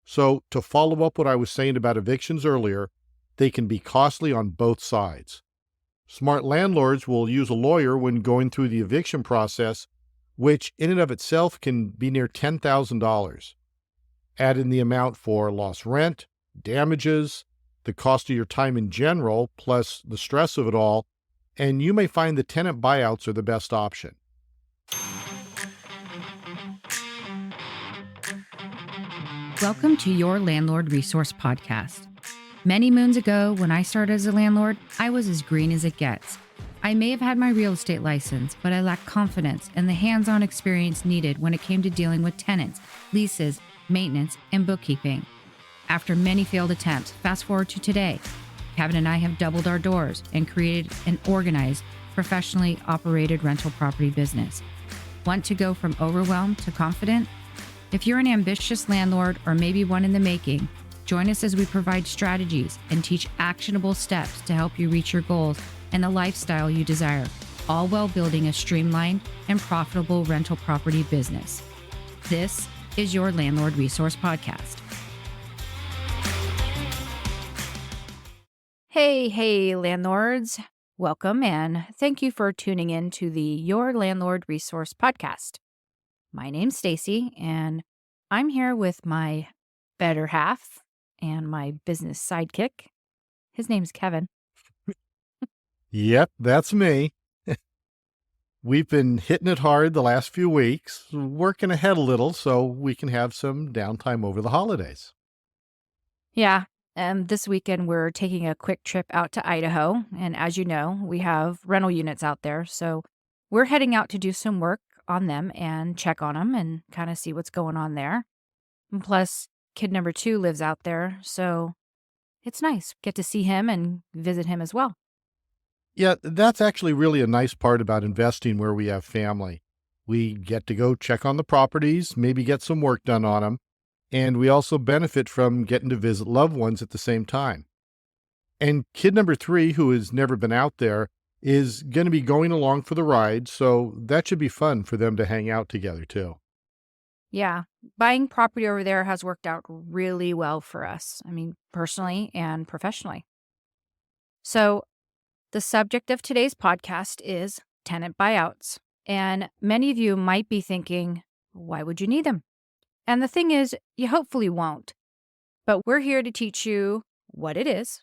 So, to follow up what I was saying about evictions earlier, they can be costly on both sides. Smart landlords will use a lawyer when going through the eviction process, which in and of itself can be near $10,000. Add in the amount for lost rent, damages, the cost of your time in general, plus the stress of it all, and you may find the tenant buyouts are the best option. Welcome to Your Landlord Resource podcast. Many moons ago, when I started as a landlord, I was as green as it gets. I may have had my real estate license, but I lacked confidence and the hands-on experience needed when it came to dealing with tenants, leases, maintenance, and bookkeeping. After many failed attempts, fast forward to today, Kevin and I have doubled our doors and created an organized, professionally operated rental property business. Want to go from overwhelmed to confident? If you're an ambitious landlord or maybe one in the making, join us as we provide strategies and teach actionable steps to help you reach your goals and the lifestyle you desire, all while building a streamlined and profitable rental property business. This is Your Landlord Resource podcast. Hey, landlords. Welcome and thank you for tuning in to the Your Landlord Resource podcast. My name's Stacie, and I'm here with my better half and my business sidekick. His name's Kevin. Yep, that's me. We've been hitting it hard the last few weeks, working ahead a little so we can have some downtime over the holidays. Yeah, this weekend we're taking a quick trip out to Idaho, and as you know, we have rental units out there, so we're heading out to do some work on them and check on them and kind of see what's going on there. And plus, kid number 2 lives out there, so it's nice. Get to see him and visit him as well. Yeah, that's actually really a nice part about investing where we have family. We get to go check on the properties, maybe get some work done on them, and we also benefit from getting to visit loved ones at the same time. And kid number 3, who has never been out there, is going to be going along for the ride, so that should be fun for them to hang out together too. Yeah, buying property over there has worked out really well for us. I mean, personally and professionally. So, the subject of today's podcast is tenant buyouts. And many of you might be thinking, why would you need them? And the thing is, you hopefully won't. But we're here to teach you what it is,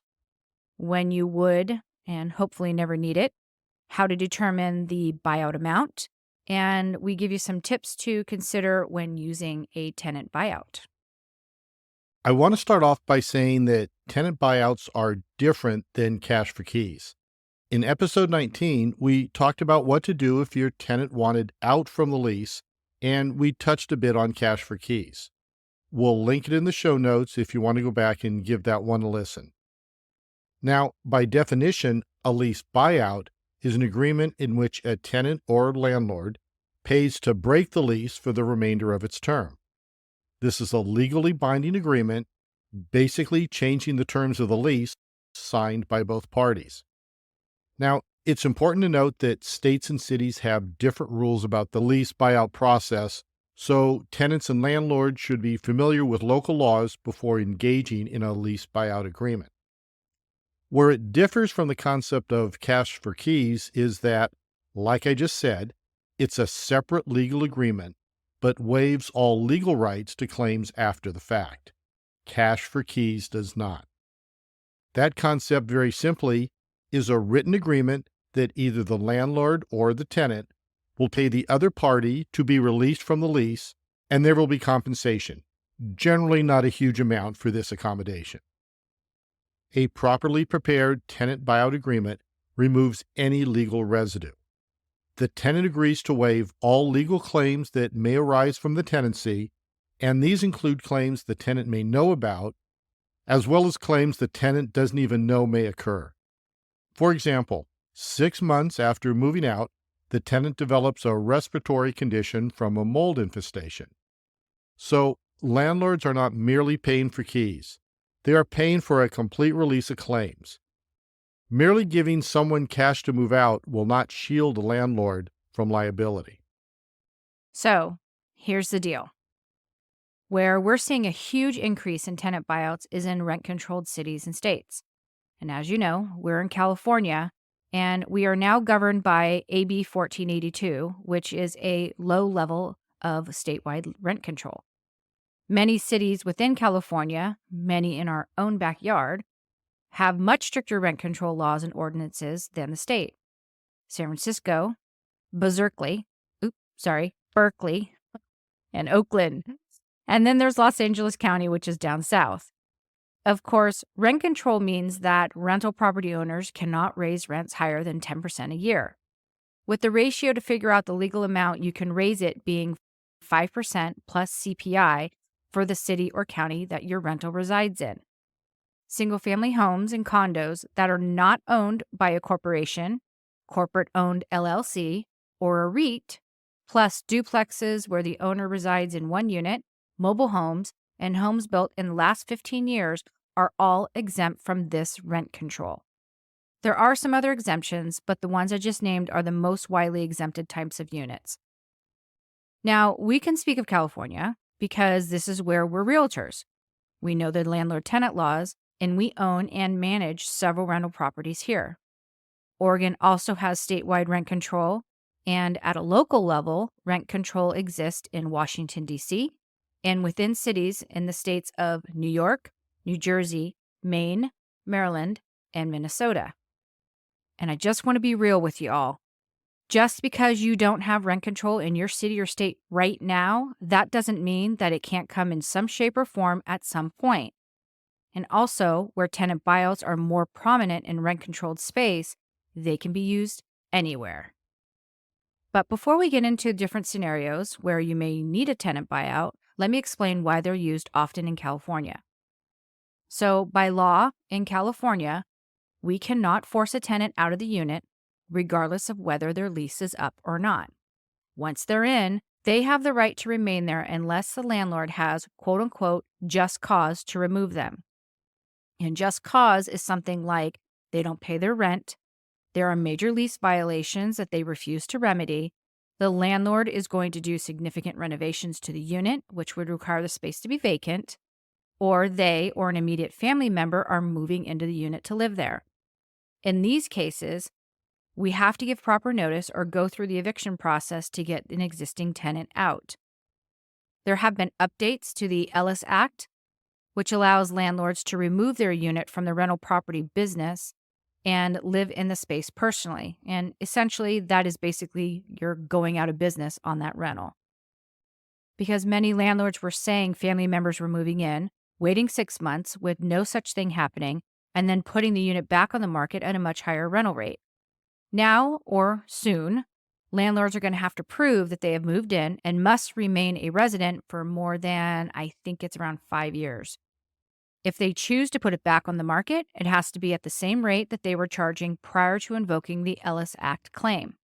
when you would and hopefully never need it, how to determine the buyout amount, and we give you some tips to consider when using a tenant buyout. I want to start off by saying that tenant buyouts are different than cash for keys. In episode 19, we talked about what to do if your tenant wanted out from the lease, and we touched a bit on cash for keys. We'll link it in the show notes if you want to go back and give that one a listen. Now, by definition, a lease buyout is an agreement in which a tenant or landlord pays to break the lease for the remainder of its term. This is a legally binding agreement, basically changing the terms of the lease signed by both parties. Now, it's important to note that states and cities have different rules about the lease buyout process, so tenants and landlords should be familiar with local laws before engaging in a lease buyout agreement. Where it differs from the concept of cash for keys is that, like I just said, it's a separate legal agreement, but waives all legal rights to claims after the fact. Cash for keys does not. That concept, very simply, is a written agreement that either the landlord or the tenant will pay the other party to be released from the lease, and there will be compensation, generally not a huge amount for this accommodation. A properly prepared tenant buyout agreement removes any legal residue. The tenant agrees to waive all legal claims that may arise from the tenancy, and these include claims the tenant may know about, as well as claims the tenant doesn't even know may occur. For example, 6 months after moving out, the tenant develops a respiratory condition from a mold infestation. So, landlords are not merely paying for keys. They are paying for a complete release of claims. Merely giving someone cash to move out will not shield a landlord from liability. So, here's the deal. Where we're seeing a huge increase in tenant buyouts is in rent-controlled cities and states. And as you know, we're in California, and we are now governed by AB 1482, which is a low level of statewide rent control. Many cities within California, many in our own backyard, have much stricter rent control laws and ordinances than the state. San Francisco, Berkeley, and Oakland. And then there's Los Angeles County, which is down south. Of course, rent control means that rental property owners cannot raise rents higher than 10% a year, with the ratio to figure out the legal amount you can raise it being 5% plus CPI for the city or county that your rental resides in. Single-family homes and condos that are not owned by a corporation, corporate-owned LLC, or a REIT, plus duplexes where the owner resides in one unit, mobile homes, and homes built in the last 15 years are all exempt from this rent control. There are some other exemptions, but the ones I just named are the most widely exempted types of units. Now, we can speak of California because this is where we're realtors. We know the landlord-tenant laws, and we own and manage several rental properties here. Oregon also has statewide rent control, and at a local level, rent control exists in Washington, D.C., and within cities in the states of New York, New Jersey, Maine, Maryland, and Minnesota. And I just want to be real with you all. Just because you don't have rent control in your city or state right now, that doesn't mean that it can't come in some shape or form at some point. And also, where tenant buyouts are more prominent in rent-controlled space, they can be used anywhere. But before we get into different scenarios where you may need a tenant buyout, let me explain why they're used often in California. So, by law in California, we cannot force a tenant out of the unit, regardless of whether their lease is up or not. Once they're in, they have the right to remain there unless the landlord has, quote-unquote, just cause to remove them. And just cause is something like they don't pay their rent, there are major lease violations that they refuse to remedy, the landlord is going to do significant renovations to the unit, which would require the space to be vacant, or they or an immediate family member are moving into the unit to live there. In these cases, we have to give proper notice or go through the eviction process to get an existing tenant out. There have been updates to the Ellis Act, which allows landlords to remove their unit from the rental property business and live in the space personally. And essentially, that is basically you're going out of business on that rental. Because many landlords were saying family members were moving in, waiting 6 months with no such thing happening, and then putting the unit back on the market at a much higher rental rate. Now, or soon, landlords are going to have to prove that they have moved in and must remain a resident for more than, I think it's around 5 years. If they choose to put it back on the market, it has to be at the same rate that they were charging prior to invoking the Ellis Act claim.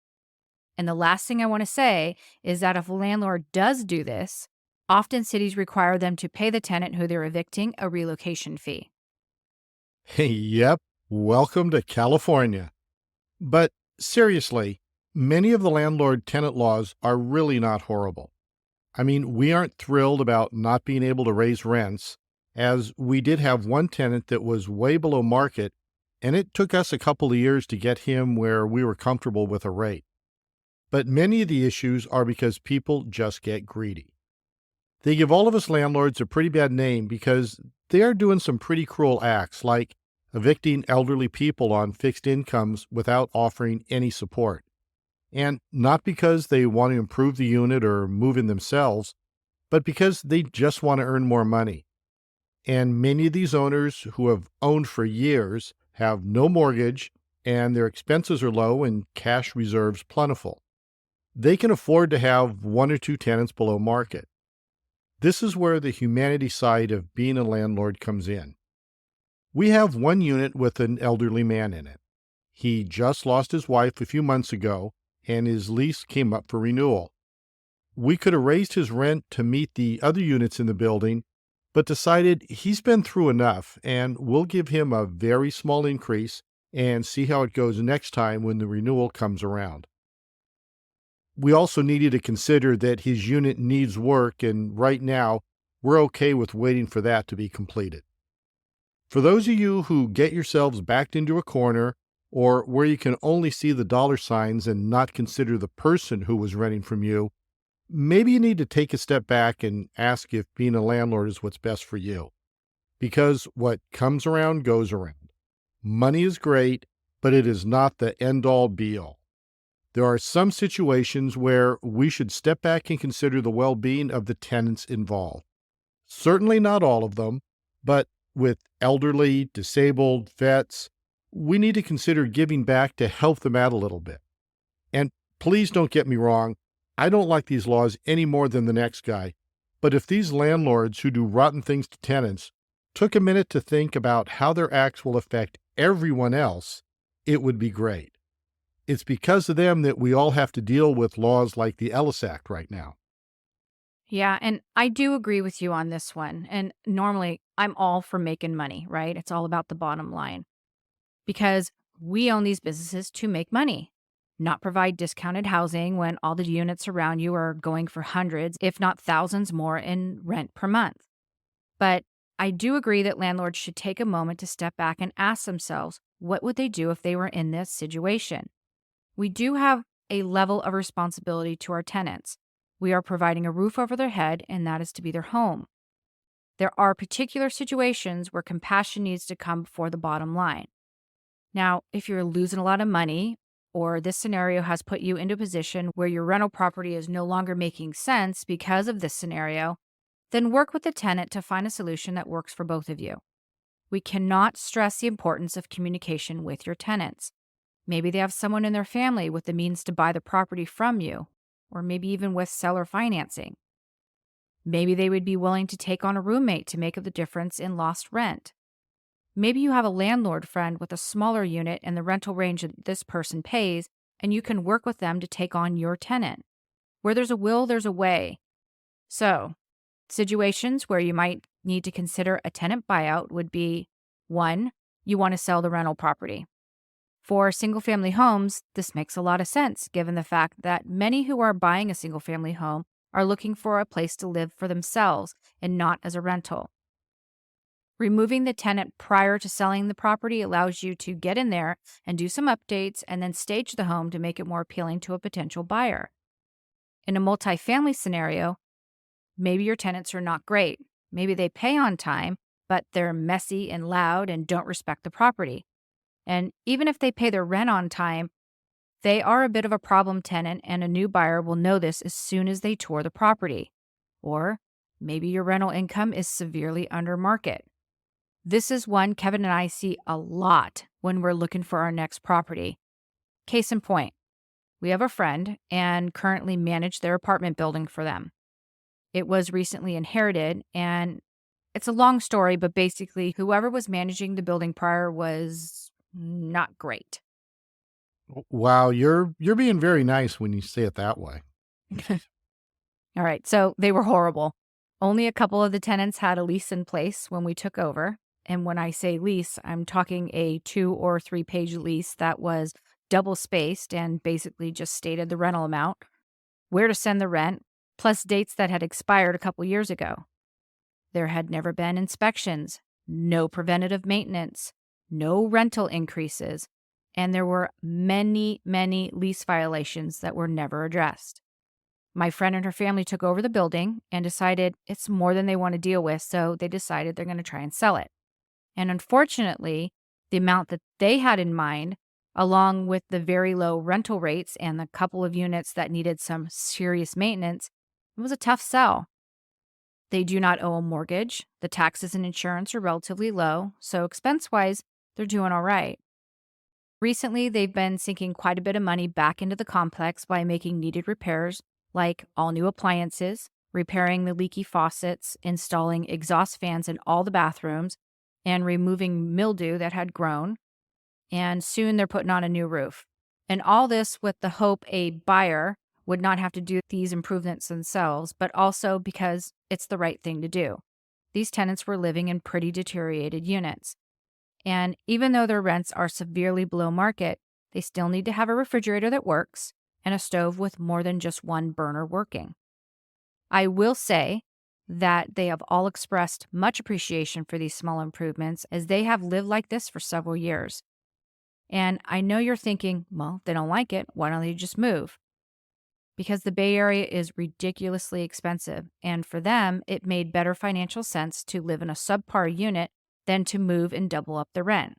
And the last thing I want to say is that if a landlord does do this, often cities require them to pay the tenant who they're evicting a relocation fee. Yep, welcome to California. But seriously, many of the landlord-tenant laws are really not horrible. I mean, we aren't thrilled about not being able to raise rents, as we did have one tenant that was way below market, and it took us a couple of years to get him where we were comfortable with a rate. But many of the issues are because people just get greedy. They give all of us landlords a pretty bad name because they are doing some pretty cruel acts, like evicting elderly people on fixed incomes without offering any support. And not because they want to improve the unit or move in themselves, but because they just want to earn more money. And many of these owners who have owned for years have no mortgage, and their expenses are low and cash reserves plentiful. They can afford to have 1 or 2 tenants below market. This is where the humanity side of being a landlord comes in. We have one unit with an elderly man in it. He just lost his wife a few months ago, and his lease came up for renewal. We could have raised his rent to meet the other units in the building, but decided he's been through enough, and we'll give him a very small increase and see how it goes next time when the renewal comes around. We also needed to consider that his unit needs work, and right now, we're okay with waiting for that to be completed. For those of you who get yourselves backed into a corner or where you can only see the dollar signs and not consider the person who was renting from you, maybe you need to take a step back and ask if being a landlord is what's best for you. Because what comes around goes around. Money is great, but it is not the end all be all. There are some situations where we should step back and consider the well being of the tenants involved. Certainly not all of them, but with elderly, disabled, vets, we need to consider giving back to help them out a little bit. And please don't get me wrong, I don't like these laws any more than the next guy. But if these landlords who do rotten things to tenants took a minute to think about how their acts will affect everyone else, it would be great. It's because of them that we all have to deal with laws like the Ellis Act right now. Yeah, and I do agree with you on this one. And normally I'm all for making money, right? It's all about the bottom line because we own these businesses to make money, not provide discounted housing when all the units around you are going for hundreds, if not thousands more in rent per month. But I do agree that landlords should take a moment to step back and ask themselves, what would they do if they were in this situation? We do have a level of responsibility to our tenants. We are providing a roof over their head, and that is to be their home. There are particular situations where compassion needs to come before the bottom line. Now, if you're losing a lot of money, or this scenario has put you into a position where your rental property is no longer making sense because of this scenario, then work with the tenant to find a solution that works for both of you. We cannot stress the importance of communication with your tenants. Maybe they have someone in their family with the means to buy the property from you, or maybe even with seller financing. Maybe they would be willing to take on a roommate to make up the difference in lost rent. Maybe you have a landlord friend with a smaller unit in the rental range that this person pays, and you can work with them to take on your tenant. Where there's a will, there's a way. So, situations where you might need to consider a tenant buyout would be 1. You want to sell the rental property. For single-family homes, this makes a lot of sense given the fact that many who are buying a single-family home are looking for a place to live for themselves and not as a rental. Removing the tenant prior to selling the property allows you to get in there and do some updates and then stage the home to make it more appealing to a potential buyer. In a multifamily scenario, maybe your tenants are not great. Maybe they pay on time, but they're messy and loud and don't respect the property. And even if they pay their rent on time, they are a bit of a problem tenant, and a new buyer will know this as soon as they tour the property. Or maybe your rental income is severely under market. This is one Kevin and I see a lot when we're looking for our next property. Case in point, we have a friend and currently manage their apartment building for them. It was recently inherited, and it's a long story, but basically whoever was managing the building prior was not great. Wow, you're being very nice when you say it that way. All right, so they were horrible. Only a couple of the tenants had a lease in place when we took over. And when I say lease, I'm talking a 2 or 3 page lease that was double spaced and basically just stated the rental amount, where to send the rent, plus dates that had expired a couple years ago. There had never been inspections, no preventative maintenance, no rental increases, and there were many, many lease violations that were never addressed. My friend and her family took over the building and decided it's more than they want to deal with, so they decided they're going to try and sell it. And unfortunately, the amount that they had in mind, along with the very low rental rates and the couple of units that needed some serious maintenance, it was a tough sell. They do not owe a mortgage. The taxes and insurance are relatively low, so expense-wise, they're doing all right. Recently, they've been sinking quite a bit of money back into the complex by making needed repairs, like all new appliances, repairing the leaky faucets, installing exhaust fans in all the bathrooms, and removing mildew that had grown. And soon they're putting on a new roof. And all this with the hope a buyer would not have to do these improvements themselves, but also because it's the right thing to do. These tenants were living in pretty deteriorated units. And even though their rents are severely below market, they still need to have a refrigerator that works and a stove with more than just one burner working. I will say that they have all expressed much appreciation for these small improvements as they have lived like this for several years. And I know you're thinking, well, if they don't like it, why don't they just move? Because the Bay Area is ridiculously expensive. And for them, it made better financial sense to live in a subpar unit than to move and double up the rent.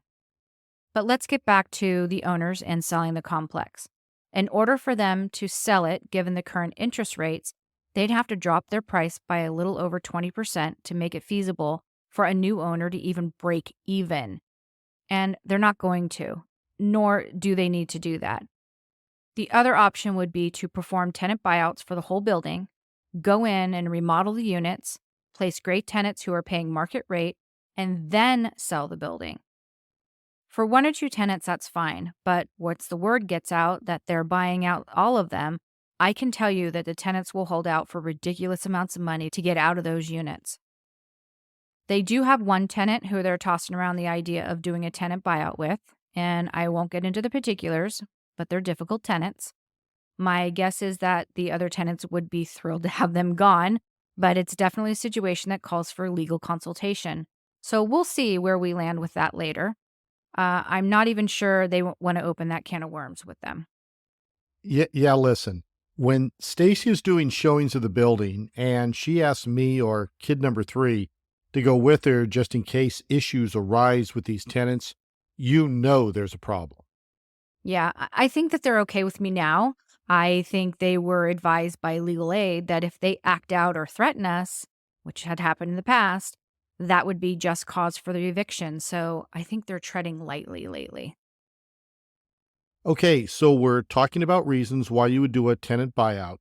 But let's get back to the owners and selling the complex. In order for them to sell it, given the current interest rates, they'd have to drop their price by a little over 20% to make it feasible for a new owner to even break even. And they're not going to, nor do they need to do that. The other option would be to perform tenant buyouts for the whole building, go in and remodel the units, place great tenants who are paying market rate, and then sell the building. For 1 or 2 tenants, that's fine, but once the word gets out that they're buying out all of them, I can tell you that the tenants will hold out for ridiculous amounts of money to get out of those units. They do have one tenant who they're tossing around the idea of doing a tenant buyout with, and I won't get into the particulars, but they're difficult tenants. My guess is that the other tenants would be thrilled to have them gone, but it's definitely a situation that calls for legal consultation. So we'll see where we land with that later. I'm not even sure they want to open that can of worms with them. Yeah, listen. When Stacie is doing showings of the building and she asks me or kid number 3 to go with her just in case issues arise with these tenants, you know there's a problem. Yeah, I think that they're okay with me now. I think they were advised by legal aid that if they act out or threaten us, which had happened in the past, that would be just cause for the eviction. So I think they're treading lightly lately. Okay, so we're talking about reasons why you would do a tenant buyout,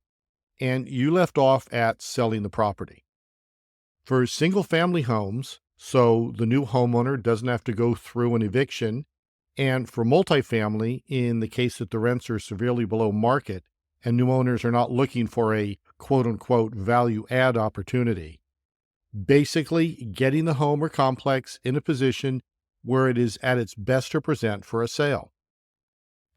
and you left off at selling the property. For single family homes, so the new homeowner doesn't have to go through an eviction, and for multifamily, in the case that the rents are severely below market and new owners are not looking for a quote unquote value add opportunity. Basically, getting the home or complex in a position where it is at its best to present for a sale.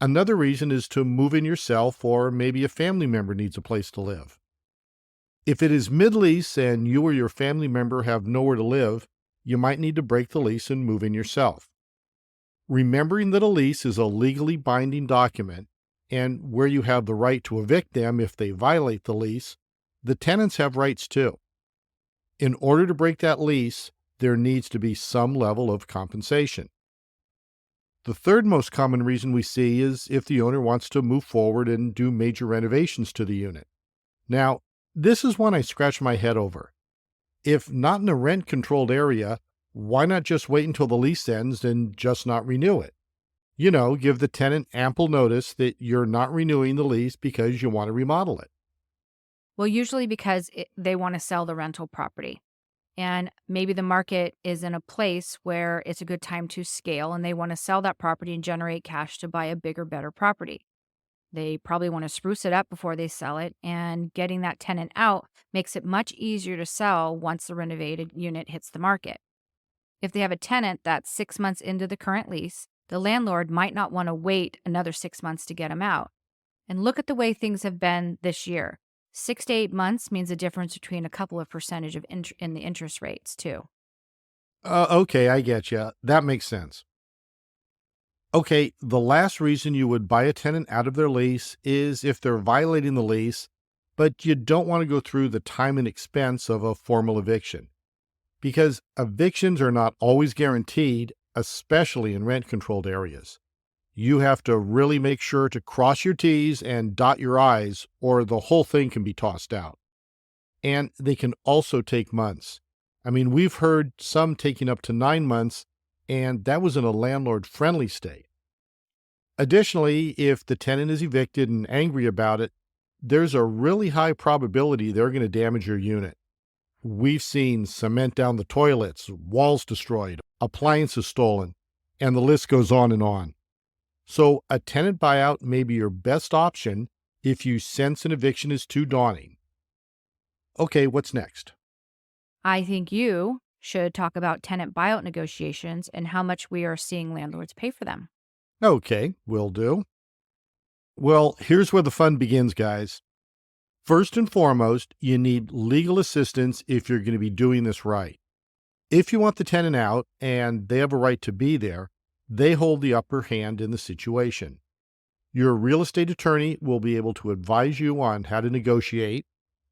Another reason is to move in yourself, or maybe a family member needs a place to live. If it is mid-lease and you or your family member have nowhere to live, you might need to break the lease and move in yourself. Remembering that a lease is a legally binding document, and where you have the right to evict them if they violate the lease, the tenants have rights too. In order to break that lease, there needs to be some level of compensation. The third most common reason we see is if the owner wants to move forward and do major renovations to the unit. Now, this is one I scratch my head over. If not in a rent-controlled area, why not just wait until the lease ends and just not renew it? Give the tenant ample notice that you're not renewing the lease because you want to remodel it. Well, usually because they want to sell the rental property. And maybe the market is in a place where it's a good time to scale and they want to sell that property and generate cash to buy a bigger, better property. They probably want to spruce it up before they sell it, and getting that tenant out makes it much easier to sell once the renovated unit hits the market. If they have a tenant that's 6 months into the current lease, the landlord might not want to wait another 6 months to get them out. And look at the way things have been this year. 6 to 8 months means a difference between a couple of percentage of in the interest rates too. Okay, I get you. That makes sense. Okay, the last reason you would buy a tenant out of their lease is if they're violating the lease, but you don't want to go through the time and expense of a formal eviction. Because evictions are not always guaranteed, especially in rent-controlled areas. You have to really make sure to cross your T's and dot your I's, or the whole thing can be tossed out. And they can also take months. I mean, we've heard some taking up to 9 months, and that was in a landlord-friendly state. Additionally, if the tenant is evicted and angry about it, there's a really high probability they're going to damage your unit. We've seen cement down the toilets, walls destroyed, appliances stolen, and the list goes on and on. So a tenant buyout may be your best option if you sense an eviction is too daunting. Okay, what's next? I think you should talk about tenant buyout negotiations and how much we are seeing landlords pay for them. Okay, will do. Well, here's where the fun begins, guys. First and foremost, you need legal assistance if you're going to be doing this right. If you want the tenant out and they have a right to be there, they hold the upper hand in the situation. Your real estate attorney will be able to advise you on how to negotiate,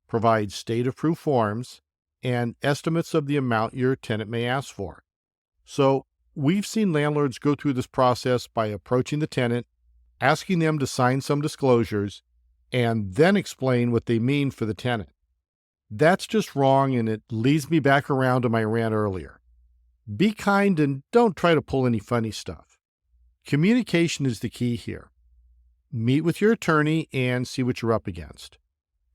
provide state-approved forms, and estimates of the amount your tenant may ask for. So, we've seen landlords go through this process by approaching the tenant, asking them to sign some disclosures, and then explain what they mean for the tenant. That's just wrong, and it leads me back around to my rant earlier. Be kind and don't try to pull any funny stuff. Communication is the key here. Meet with your attorney and see what you're up against.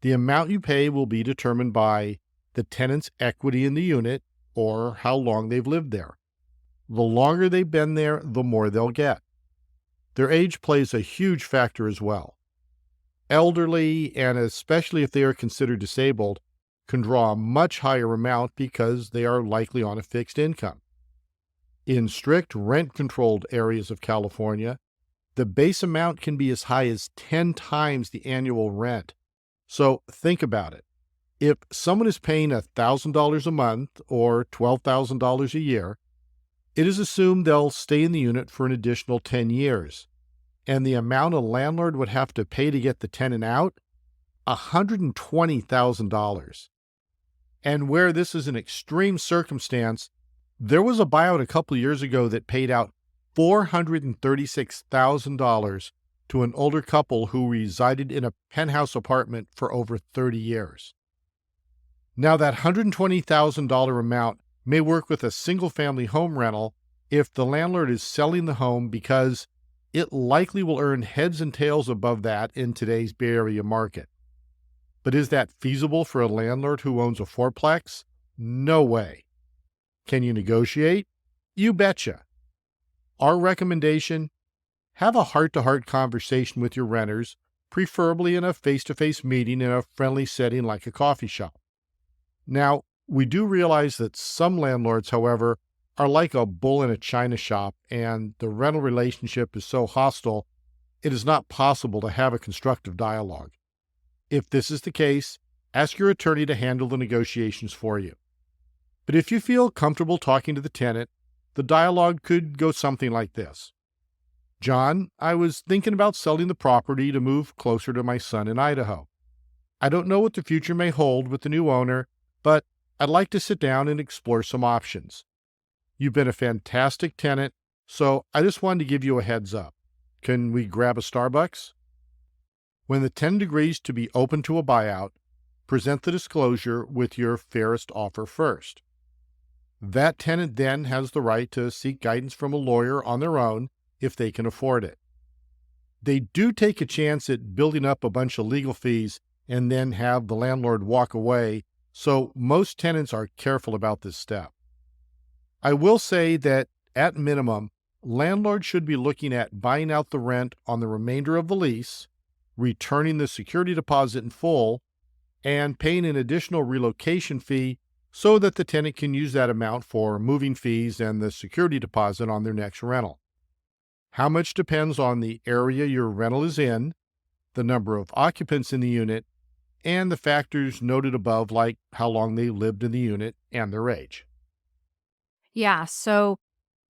The amount you pay will be determined by the tenant's equity in the unit or how long they've lived there. The longer they've been there, the more they'll get. Their age plays a huge factor as well. Elderly, and especially if they are considered disabled, can draw a much higher amount because they are likely on a fixed income. In strict rent-controlled areas of California, the base amount can be as high as 10 times the annual rent. So think about it. If someone is paying $1,000 a month or $12,000 a year, it is assumed they'll stay in the unit for an additional 10 years. And the amount a landlord would have to pay to get the tenant out? $120,000. And where this is an extreme circumstance, there was a buyout a couple years ago that paid out $436,000 to an older couple who resided in a penthouse apartment for over 30 years. Now, that $120,000 amount may work with a single-family home rental if the landlord is selling the home because it likely will earn heads and tails above that in today's Bay Area market. But is that feasible for a landlord who owns a fourplex? No way. Can you negotiate? You betcha. Our recommendation: have a heart-to-heart conversation with your renters, preferably in a face-to-face meeting in a friendly setting like a coffee shop. Now, we do realize that some landlords, however, are like a bull in a china shop, and the rental relationship is so hostile, it is not possible to have a constructive dialogue. If this is the case, ask your attorney to handle the negotiations for you. But if you feel comfortable talking to the tenant, the dialogue could go something like this. John, I was thinking about selling the property to move closer to my son in Idaho. I don't know what the future may hold with the new owner, but I'd like to sit down and explore some options. You've been a fantastic tenant, so I just wanted to give you a heads up. Can we grab a Starbucks? When the tenant agrees to be open to a buyout, present the disclosure with your fairest offer first. That tenant then has the right to seek guidance from a lawyer on their own if they can afford it. They do take a chance at building up a bunch of legal fees and then have the landlord walk away, so most tenants are careful about this step. I will say that, at minimum, landlords should be looking at buying out the rent on the remainder of the lease, returning the security deposit in full, and paying an additional relocation fee so that the tenant can use that amount for moving fees and the security deposit on their next rental. How much depends on the area your rental is in, the number of occupants in the unit, and the factors noted above, like how long they lived in the unit and their age. Yeah, so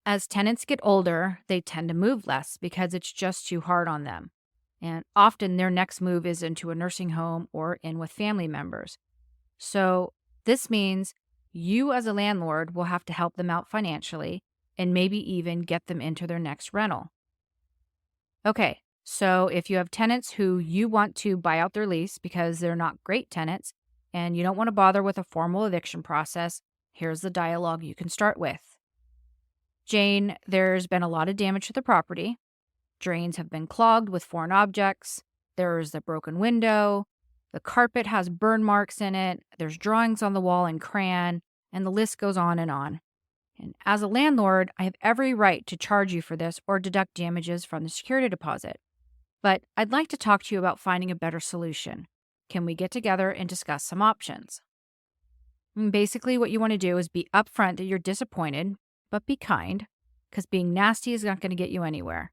as tenants get older, they tend to move less because it's just too hard on them. And often their next move is into a nursing home or in with family members. So this means you as a landlord will have to help them out financially and maybe even get them into their next rental. Okay, so if you have tenants who you want to buy out their lease because they're not great tenants and you don't want to bother with a formal eviction process, here's the dialogue you can start with. Jane, there's been a lot of damage to the property. Drains have been clogged with foreign objects. There's the broken window. The carpet has burn marks in it. There's drawings on the wall in crayon, and the list goes on and on. And as a landlord, I have every right to charge you for this or deduct damages from the security deposit. But I'd like to talk to you about finding a better solution. Can we get together and discuss some options? And basically, what you want to do is be upfront that you're disappointed, but be kind, because being nasty is not going to get you anywhere.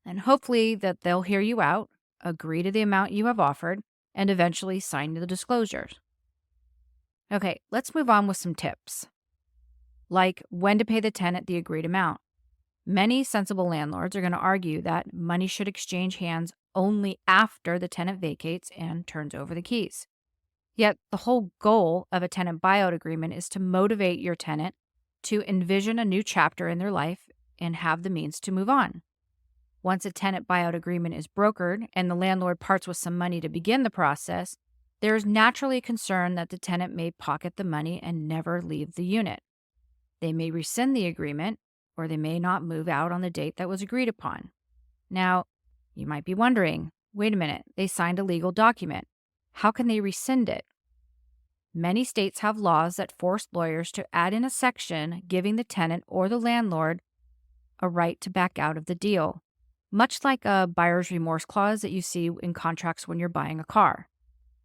And hopefully that they'll hear you out, agree to the amount you have offered, and eventually sign the disclosures. Okay, let's move on with some tips, like when to pay the tenant the agreed amount. Many sensible landlords are going to argue that money should exchange hands only after the tenant vacates and turns over the keys. Yet, the whole goal of a tenant buyout agreement is to motivate your tenant to envision a new chapter in their life and have the means to move on. Once a tenant buyout agreement is brokered and the landlord parts with some money to begin the process, there is naturally a concern that the tenant may pocket the money and never leave the unit. They may rescind the agreement, or they may not move out on the date that was agreed upon. Now, you might be wondering, wait a minute, they signed a legal document. How can they rescind it? Many states have laws that force lawyers to add in a section giving the tenant or the landlord a right to back out of the deal, much like a buyer's remorse clause that you see in contracts when you're buying a car.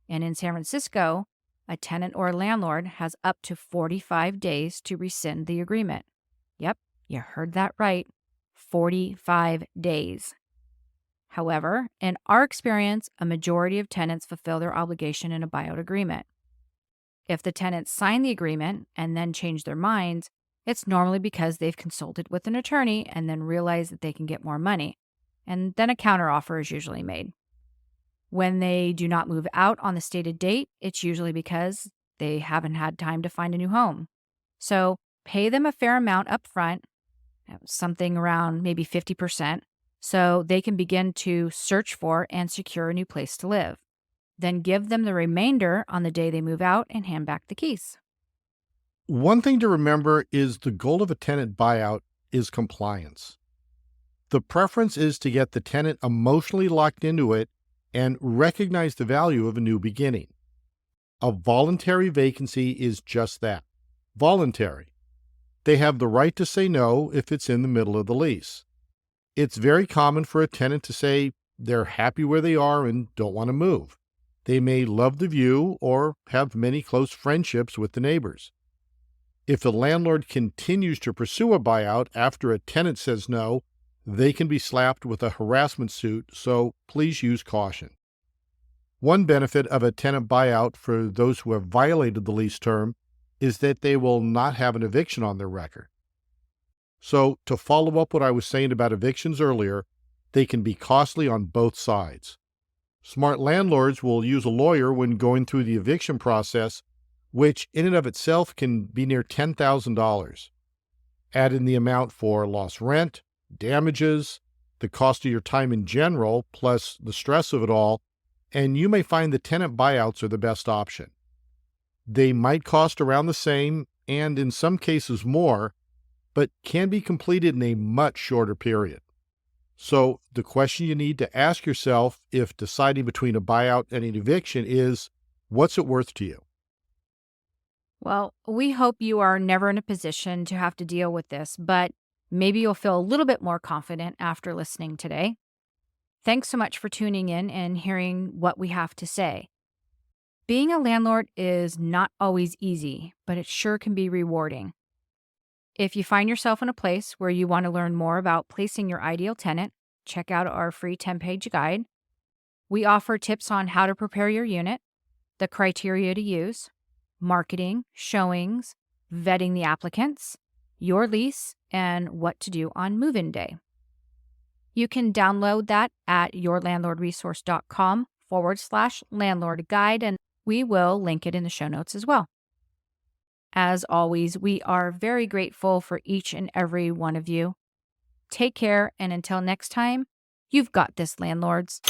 And in San Francisco, a tenant or a landlord has up to 45 days to rescind the agreement. Yep, you heard that right. 45 days. However, in our experience, a majority of tenants fulfill their obligation in a buyout agreement. If the tenants sign the agreement and then change their minds, it's normally because they've consulted with an attorney and then realized that they can get more money. And then a counteroffer is usually made. When they do not move out on the stated date, it's usually because they haven't had time to find a new home. So pay them a fair amount up front, something around maybe 50%, so they can begin to search for and secure a new place to live. Then give them the remainder on the day they move out and hand back the keys. One thing to remember is the goal of a tenant buyout is compliance. The preference is to get the tenant emotionally locked into it and recognize the value of a new beginning. A voluntary vacancy is just that, voluntary. They have the right to say no if it's in the middle of the lease. It's very common for a tenant to say they're happy where they are and don't want to move. They may love the view or have many close friendships with the neighbors. If the landlord continues to pursue a buyout after a tenant says no, they can be slapped with a harassment suit, so please use caution. One benefit of a tenant buyout for those who have violated the lease term is that they will not have an eviction on their record. So, to follow up what I was saying about evictions earlier, they can be costly on both sides. Smart landlords will use a lawyer when going through the eviction process, which in and of itself can be near $10,000. Add in the amount for lost rent, damages, the cost of your time in general, plus the stress of it all, and you may find the tenant buyouts are the best option. They might cost around the same, and in some cases more, but can be completed in a much shorter period. So the question you need to ask yourself if deciding between a buyout and an eviction is, what's it worth to you? Well, we hope you are never in a position to have to deal with this, but maybe you'll feel a little bit more confident after listening today. Thanks so much for tuning in and hearing what we have to say. Being a landlord is not always easy, but it sure can be rewarding. If you find yourself in a place where you want to learn more about placing your ideal tenant, check out our free 10-page guide. We offer tips on how to prepare your unit, the criteria to use, marketing, showings, vetting the applicants, your lease, and what to do on move-in day. You can download that at yourlandlordresource.com/landlord guide, and we will link it in the show notes as well. As always, we are very grateful for each and every one of you. Take care, and until next time, you've got this, landlords.